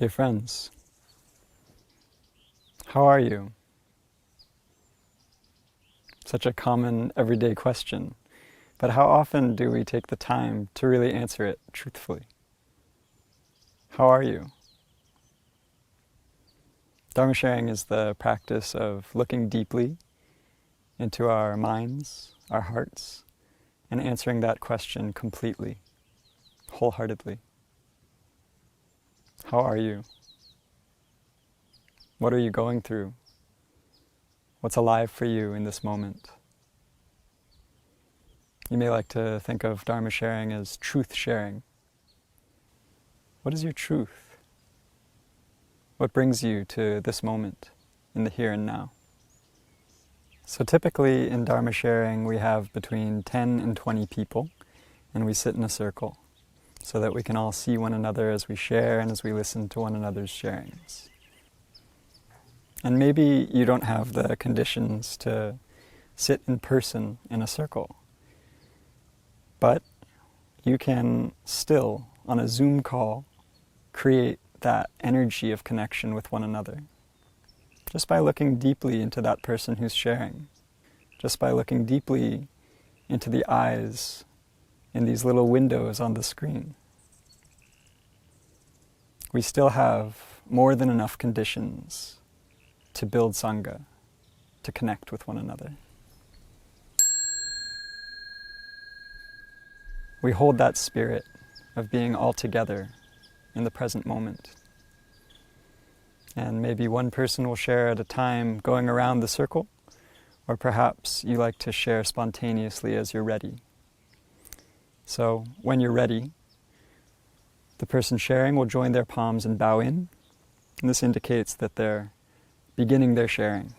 Dear friends, how are you? Such a common everyday question, but how often do we take the time to really answer it truthfully? How are you? Dharma sharing is the practice of looking deeply into our minds, our hearts, and answering that question completely, wholeheartedly. How are you? What are you going through? What's alive for you in this moment? You may like to think of Dharma sharing as truth sharing. What is your truth? What brings you to this moment, in the here and now? So typically in Dharma sharing we have between 10 and 20 people, and we sit in a circle so that we can all see one another as we share and as we listen to one another's sharings. And maybe you don't have the conditions to sit in person in a circle, but you can still, on a Zoom call, create that energy of connection with one another, just by looking deeply into that person who's sharing, just by looking deeply into the eyes in these little windows on the screen. We still have more than enough conditions to build sangha, to connect with one another. We hold that spirit of being all together in the present moment. And maybe one person will share at a time going around the circle, or perhaps you like to share spontaneously as you're ready. So when you're ready, the person sharing will join their palms and bow in, and this indicates that they're beginning their sharing.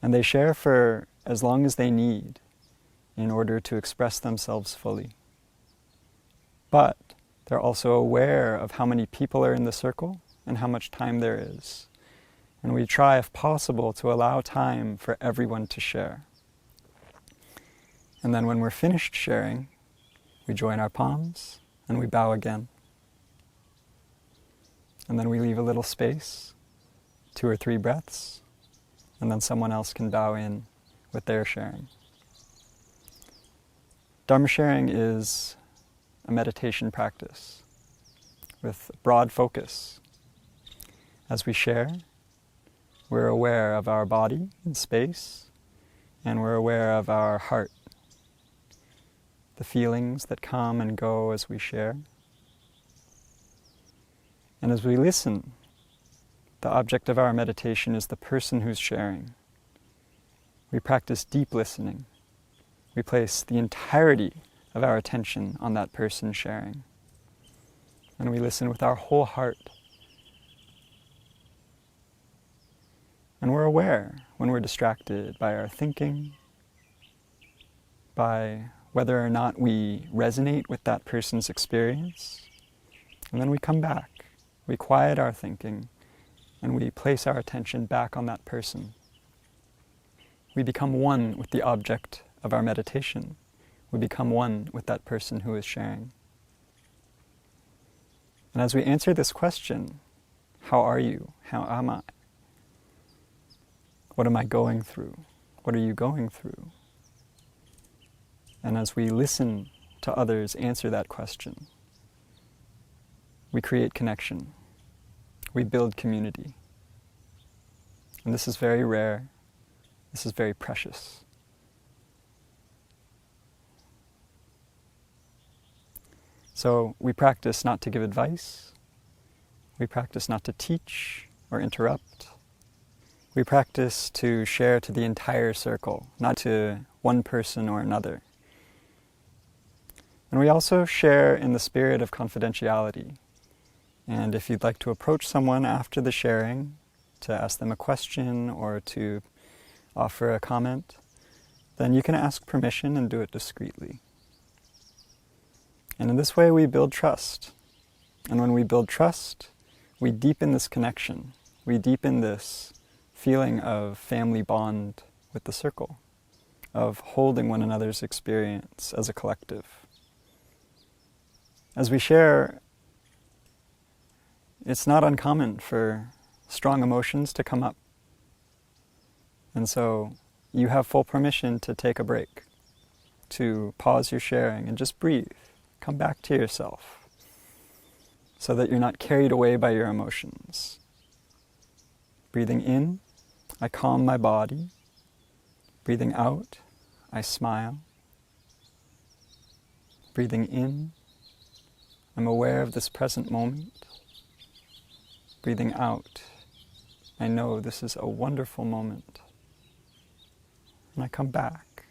And they share for as long as they need in order to express themselves fully. But they're also aware of how many people are in the circle and how much time there is. And we try, if possible, to allow time for everyone to share. And then when we're finished sharing, we join our palms and we bow again. And then we leave a little space, 2 or 3 breaths, and then someone else can bow in with their sharing. Dharma sharing is a meditation practice with broad focus. As we share, we're aware of our body in space, and we're aware of our heart, the feelings that come and go as we share. And as we listen, the object of our meditation is the person who's sharing. We practice deep listening. We place the entirety of our attention on that person sharing. And we listen with our whole heart. And we're aware when we're distracted by our thinking, by whether or not we resonate with that person's experience. And then we come back. We quiet our thinking, and we place our attention back on that person. We become one with the object of our meditation. We become one with that person who is sharing. And as we answer this question, how are you? How am I? What am I going through? What are you going through? And as we listen to others answer that question, we create connection. We build community. And this is very rare. This is very precious. So we practice not to give advice. We practice not to teach or interrupt. We practice to share to the entire circle, not to one person or another. And we also share in the spirit of confidentiality. And if you'd like to approach someone after the sharing, to ask them a question or to offer a comment, then you can ask permission and do it discreetly. And in this way we build trust. And when we build trust, we deepen this connection. We deepen this feeling of family bond with the circle, of holding one another's experience as a collective. As we share it's not uncommon for strong emotions to come up. And so you have full permission to take a break, to pause your sharing and just breathe. Come back to yourself so that you're not carried away by your emotions. Breathing in, I calm my body. Breathing out, I smile. Breathing in, I'm aware of this present moment. Breathing out, I know this is a wonderful moment. And I come back,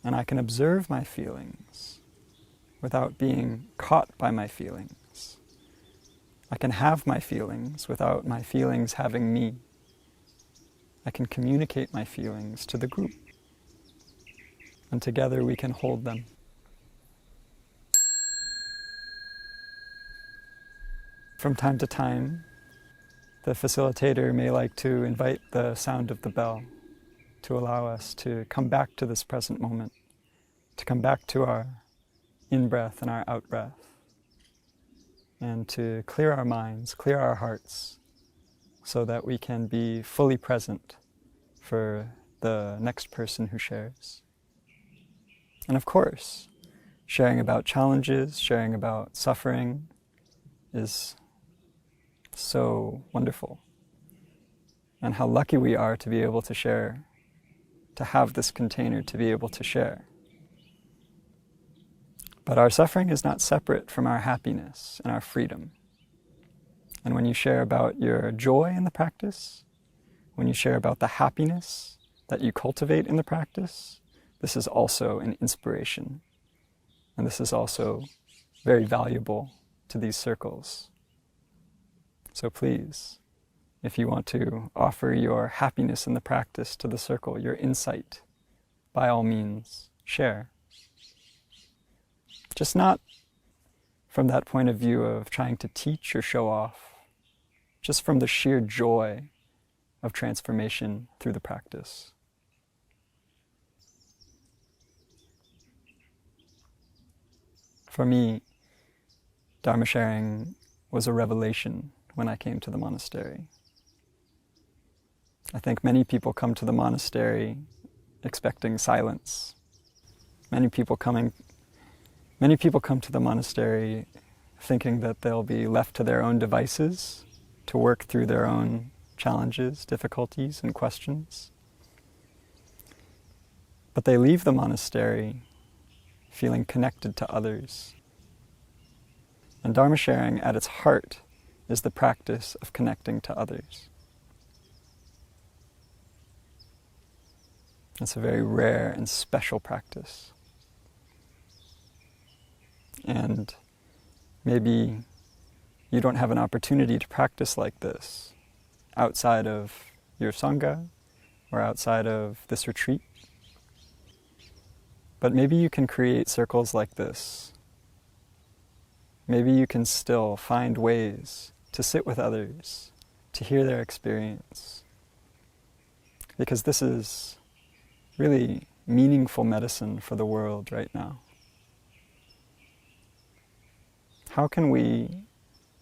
and I can observe my feelings without being caught by my feelings. I can have my feelings without my feelings having me. I can communicate my feelings to the group, and together we can hold them. From time to time, the facilitator may like to invite the sound of the bell to allow us to come back to this present moment, to come back to our in-breath and our out-breath, and to clear our minds, clear our hearts, so that we can be fully present for the next person who shares. And of course, sharing about challenges, sharing about suffering is so wonderful. And how lucky we are to be able to share, to have this container to be able to share. But our suffering is not separate from our happiness and our freedom. And when you share about your joy in the practice, when you share about the happiness that you cultivate in the practice, this is also an inspiration. And this is also very valuable to these circles. So please, if you want to offer your happiness in the practice to the circle, your insight, by all means, share. Just not from that point of view of trying to teach or show off, just from the sheer joy of transformation through the practice. For me, Dharma sharing was a revelation when I came to the monastery. I think many people come to the monastery expecting silence. Many people come to the monastery thinking that they'll be left to their own devices to work through their own challenges, difficulties, and questions. But they leave the monastery feeling connected to others. And Dharma sharing at its heart is the practice of connecting to others. It's a very rare and special practice. And maybe you don't have an opportunity to practice like this outside of your sangha or outside of this retreat. But maybe you can create circles like this. Maybe you can still find ways to sit with others, to hear their experience. Because this is really meaningful medicine for the world right now. How can we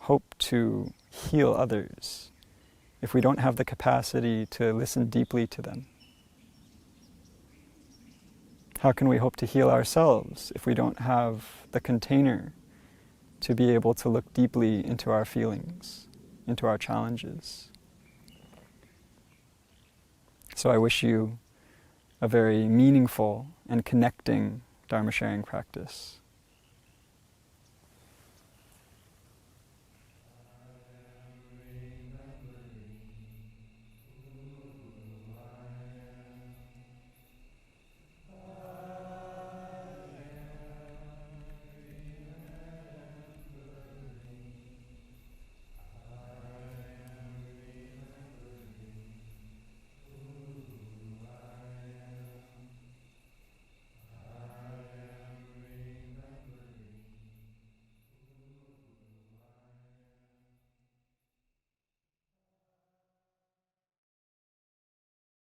hope to heal others if we don't have the capacity to listen deeply to them? How can we hope to heal ourselves if we don't have the container to be able to look deeply into our feelings, into our challenges? So I wish you a very meaningful and connecting Dharma sharing practice.